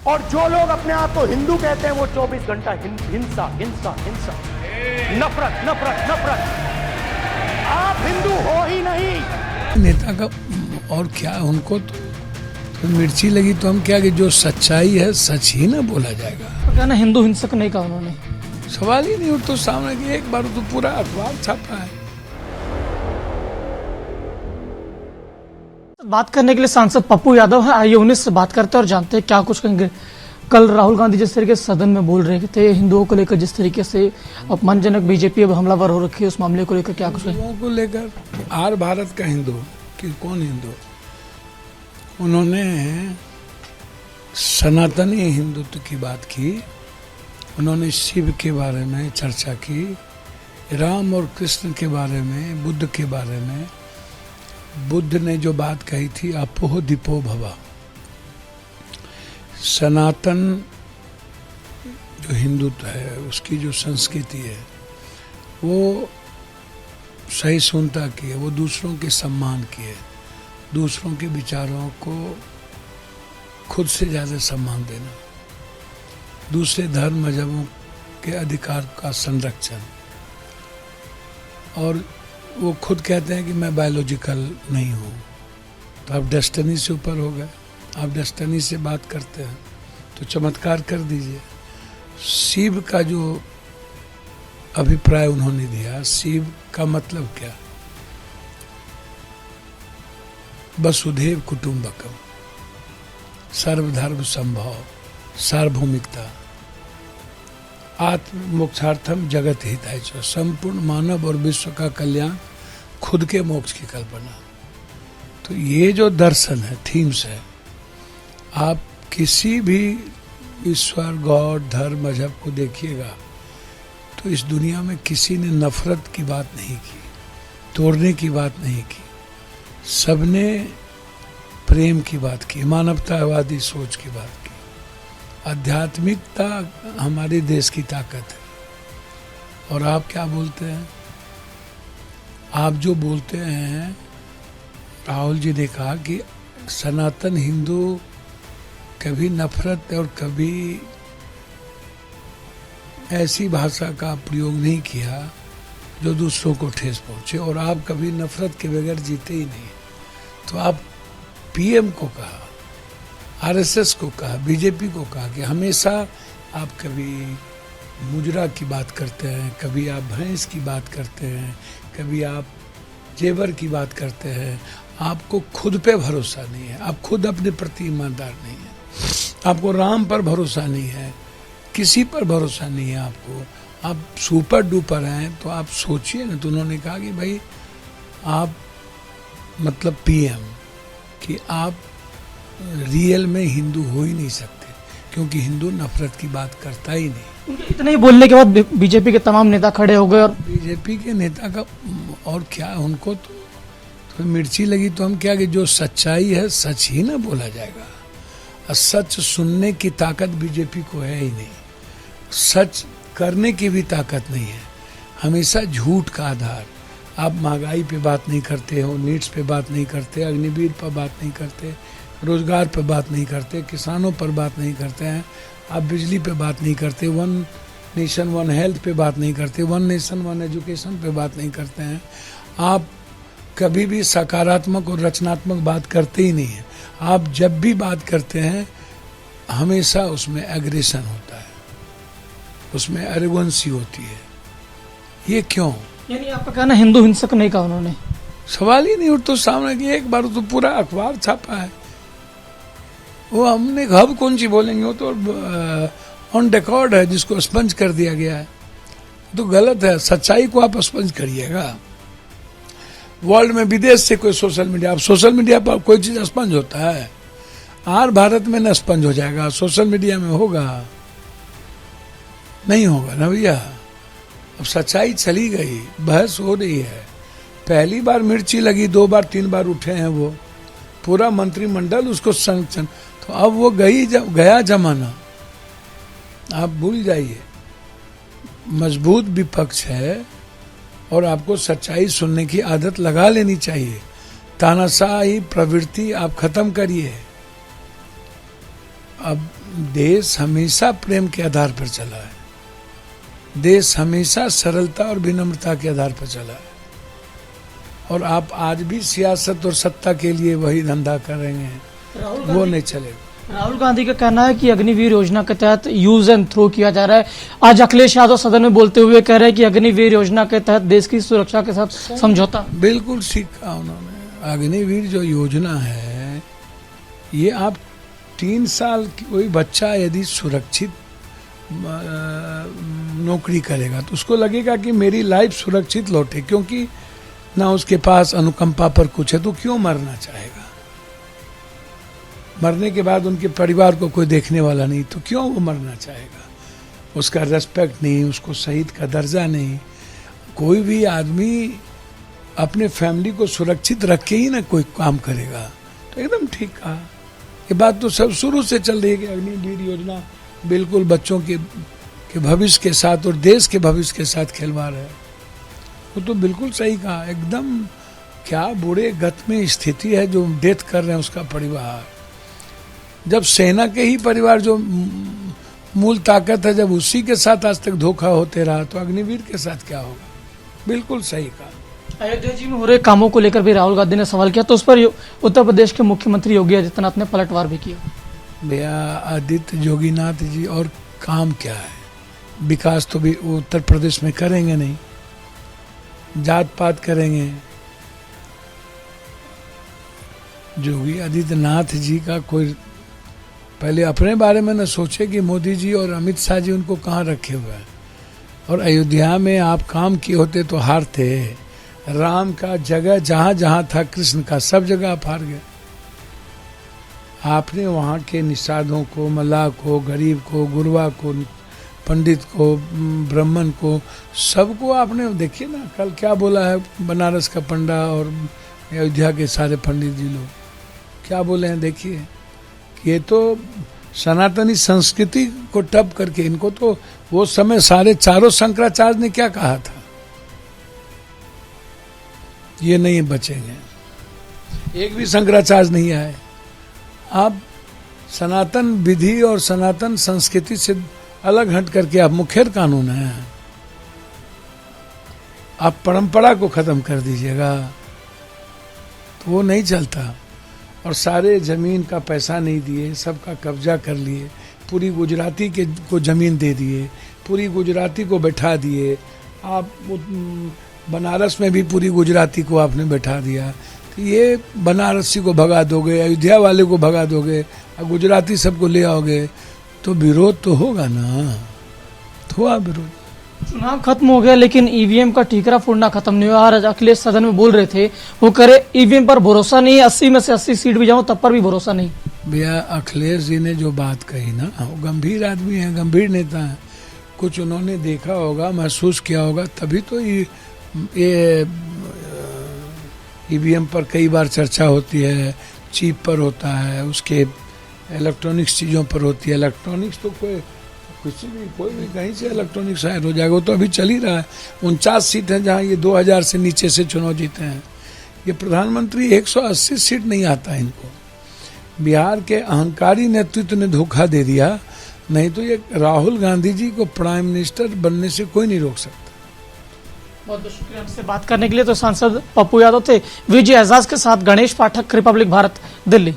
और जो लोग अपने आप को हिंदू कहते हैं वो 24 घंटा हिंसा हिंसा हिंसा, नफरत नफरत नफरत। आप हिंदू हो ही नहीं। नेता का और क्या, उनको तो मिर्ची लगी तो हम क्या कि जो सच्चाई है सच ही ना बोला जाएगा। तो कहना हिंदू हिंसक नहीं कहा उन्होंने, सवाल ही नहीं उठ तो सामने कि एक बार तो पूरा अखबार छापा है। बात करने के लिए सांसद पप्पू यादव है, आइए उन्हीं से बात करते हैं और जानते हैं क्या कुछ कहेंगे। कल राहुल गांधी जिस तरीके से सदन में बोल रहे थे हिंदुओं को लेकर, जिस तरीके से अपमानजनक बीजेपी अब हमलावर हो रखी है, उस मामले को लेकर क्या कुछ हिंदुओं को लेकर आर भारत का हिंदू कि कौन हिंदू, उन्होंने सनातनी हिंदुत्व की बात की, उन्होंने शिव के बारे में चर्चा की, राम और कृष्ण के बारे में, बुद्ध के बारे में। बुद्ध ने जो बात कही थी अपोह दीपो भवा, सनातन जो हिंदुत्व है उसकी जो संस्कृति है वो सहिष्णुता की है, वो दूसरों के सम्मान की है, दूसरों के विचारों को खुद से ज़्यादा सम्मान देना, दूसरे धर्म मजहबों के अधिकार का संरक्षण। और वो खुद कहते हैं कि मैं बायोलॉजिकल नहीं हूँ, तो आप डेस्टिनी से ऊपर हो गए। आप डेस्टिनी से बात करते हैं तो चमत्कार कर दीजिए। शिव का जो अभिप्राय उन्होंने दिया, शिव का मतलब क्या, वसुधैव कुटुंबकम, सर्वधर्म संभव, सार्वभौमिकता, आत्म मोक्षार्थम जगत हिताय च, संपूर्ण मानव और विश्व का कल्याण, खुद के मोक्ष की कल्पना। तो ये जो दर्शन है, थीम्स है, आप किसी भी ईश्वर गॉड धर्म मजहब को देखिएगा तो इस दुनिया में किसी ने नफरत की बात नहीं की, तोड़ने की बात नहीं की, सबने प्रेम की बात की, मानवतावादी सोच की बात की। आध्यात्मिकता हमारे देश की ताकत है। और आप क्या बोलते हैं, आप जो बोलते हैं, राहुल जी ने कहा कि सनातन हिंदू कभी नफरत और कभी ऐसी भाषा का प्रयोग नहीं किया जो दूसरों को ठेस पहुंचे, और आप कभी नफरत के बगैर जीते ही नहीं। तो आप पीएम को कहा, आरएसएस को कहा, बीजेपी को कहा कि हमेशा आप कभी मुजरा की बात करते हैं, कभी आप भैंस की बात करते हैं, कभी आप जेवर की बात करते हैं। आपको खुद पे भरोसा नहीं है, आप खुद अपने प्रति ईमानदार नहीं है, आपको राम पर भरोसा नहीं है, किसी पर भरोसा नहीं है आपको, आप सुपर डुपर हैं। तो आप सोचिए ना। तो उन्होंने कहा कि भाई आप मतलब पीएम कि आप रियल में हिंदू हो ही नहीं सकते, क्योंकि हिंदू नफरत की बात करता ही नहीं। इतने ही बोलने के बाद बीजेपी के तमाम नेता खड़े हो गए। और बीजेपी के नेता का और क्या, उनको तो मिर्ची लगी तो हम क्या कि जो सच्चाई है सच ही ना बोला जाएगा। और सच सुनने की ताकत बीजेपी को है ही नहीं, सच करने की भी ताकत नहीं है। हमेशा झूठ का आधार। आप महंगाई पे बात नहीं करते हो, नीड्स पे बात नहीं करते, अग्निवीर पर बात नहीं करते, रोजगार पर बात नहीं करते, किसानों पर बात नहीं करते हैं, आप बिजली पे बात नहीं करते, वन नेशन वन हेल्थ पे बात नहीं करते, वन नेशन वन एजुकेशन पे बात नहीं करते हैं। आप कभी भी सकारात्मक और रचनात्मक बात करते ही नहीं हैं। आप जब भी बात करते हैं हमेशा उसमें एग्रेशन होता है, उसमें एरोगेंसी होती है। ये क्यों? यानी आपका कहना हिंदू हिंसक नहीं कहा उन्होंने, सवाल ही नहीं उठ तो सामने कि एक बार तो पूरा अखबार छापा है। वो हमने अब कौन सी बोलेंगे, वो तो ऑन रिकॉर्ड है जिसको स्पंज कर दिया गया है। तो गलत है, सच्चाई को आप स्पंज करिएगा। वर्ल्ड में विदेश से कोई सोशल मीडिया, आप सोशल मीडिया पर कोई चीज स्पंज होता है, आर भारत में न स्पंज हो जाएगा, सोशल मीडिया में होगा, नहीं होगा ना भैया। अब सच्चाई चली गई, बहस हो रही है। पहली बार मिर्ची लगी, 2 बार 3 बार उठे हैं वो, पूरा मंत्रिमंडल उसको संरक्षण। तो अब वो गया जमाना, आप भूल जाइए। मजबूत विपक्ष है और आपको सच्चाई सुनने की आदत लगा लेनी चाहिए। तानाशाही प्रवृत्ति आप खत्म करिए। अब देश हमेशा प्रेम के आधार पर चला है। देश हमेशा सरलता और विनम्रता के आधार पर चला है। और आप आज भी सियासत और सत्ता के लिए वही धंधा करेंगे, वो नहीं चलेगा। राहुल गांधी का कहना है कि अग्निवीर योजना के तहत यूज एंड थ्रो किया जा रहा है। आज अखिलेश यादव सदन में बोलते हुए कह रहे हैं कि अग्निवीर योजना के तहत देश की सुरक्षा के साथ समझौता। बिल्कुल ठीक कहा उन्होंने। अग्निवीर जो योजना है, ये आप 3 साल की कोई बच्चा यदि सुरक्षित नौकरी करेगा तो उसको लगेगा कि मेरी लाइफ सुरक्षित लौटे, क्योंकि ना उसके पास अनुकंपा पर कुछ है तो क्यों मरना चाहेगा। मरने के बाद उनके परिवार को कोई देखने वाला नहीं तो क्यों वो मरना चाहेगा। उसका रेस्पेक्ट नहीं, उसको शहीद का दर्जा नहीं। कोई भी आदमी अपने फैमिली को सुरक्षित रख के ही ना कोई काम करेगा। तो एकदम ठीक कहा। ये बात तो सब शुरू से चल रही है कि अग्निवीर योजना बिल्कुल बच्चों के भविष्य के साथ और देश के भविष्य के साथ खिलवाड़ है। वो तो बिल्कुल सही कहा एकदम। क्या बुरे गत में स्थिति है जो डेथ कर रहे हैं उसका परिवार। जब सेना के ही परिवार जो मूल ताकत है, जब उसी के साथ आज तक धोखा होते रहा तो अग्निवीर के साथ क्या होगा। बिल्कुल सही कहा। अयोध्या जी में हो रहे कामों को लेकर भी राहुल गांधी ने सवाल किया तो उस पर उत्तर प्रदेश के मुख्यमंत्री योगी आदित्यनाथ ने पलटवार भी किया। भैया आदित्य योगीनाथ जी और काम क्या है। विकास तो भी उत्तर प्रदेश में करेंगे नहीं, जात पात करेंगे। योगी आदित्यनाथ जी का कोई पहले अपने बारे में न सोचे कि मोदी जी और अमित शाह जी उनको कहाँ रखे हुए हैं। और अयोध्या में आप काम किए होते तो हारते। राम का जगह जहाँ जहाँ था कृष्ण का, सब जगह आप हार गए। आपने वहाँ के निषादों को, मल्लाह को, गरीब को, गुरवा को, पंडित को, ब्राह्मण को, सबको आपने देखिए ना कल क्या बोला है बनारस का पंडा और अयोध्या के सारे पंडित जी लोग क्या बोले हैं। देखिए ये तो सनातनी संस्कृति को टप करके इनको तो वो समय सारे चारों शंकराचार्य ने क्या कहा था, ये नहीं बचेंगे। एक भी शंकराचार्य नहीं आए। आप सनातन विधि और सनातन संस्कृति से अलग हट करके आप मुखेर कानून है, आप परंपरा को खत्म कर दीजिएगा तो वो नहीं चलता। और सारे जमीन का पैसा नहीं दिए, सबका कब्जा कर लिए, पूरी गुजराती के को जमीन दे दिए, पूरी गुजराती को बैठा दिए। आप बनारस में भी पूरी गुजराती को आपने बैठा दिया। तो ये बनारसी को भगा दोगे, अयोध्या वाले को भगा दोगे और गुजराती सबको ले आओगे तो विरोध तो होगा ना। तो हुआ विरोध। चुनाव खत्म हो गया लेकिन ईवीएम का ठीकरा फोड़ना खत्म नहीं हुआ। आज अखिलेश सदन में बोल रहे थे, वो करे ईवीएम पर भरोसा नहीं, 80 में से 80 सीट भी जाऊं तब पर भी भरोसा नहीं। भैया अखिलेश जी ने जो बात कही ना, वो गंभीर आदमी है, गंभीर नेता है। कुछ उन्होंने देखा होगा, महसूस किया होगा, तभी तो ये ईवीएम पर कई बार चर्चा होती है, चिप पर होता है, उसके इलेक्ट्रॉनिक्स चीज़ों पर होती है। इलेक्ट्रॉनिक्स तो कोई भी कहीं से इलेक्ट्रॉनिक्स शायद हो जाएगा, वो तो अभी चल ही रहा है। 49 सीट है जहाँ ये 2000 से नीचे से चुनाव जीते हैं। ये प्रधानमंत्री 180 सीट नहीं आता है इनको। बिहार के अहंकारी नेतृत्व ने धोखा दे दिया, नहीं तो ये राहुल गांधी जी को प्राइम मिनिस्टर बनने से कोई नहीं रोक सकता। बहुत बहुत शुक्रिया हमसे बात करने के लिए। तो सांसद पप्पू यादव थे विजय एजाज के साथ गणेश पाठक, रिपब्लिक भारत, दिल्ली।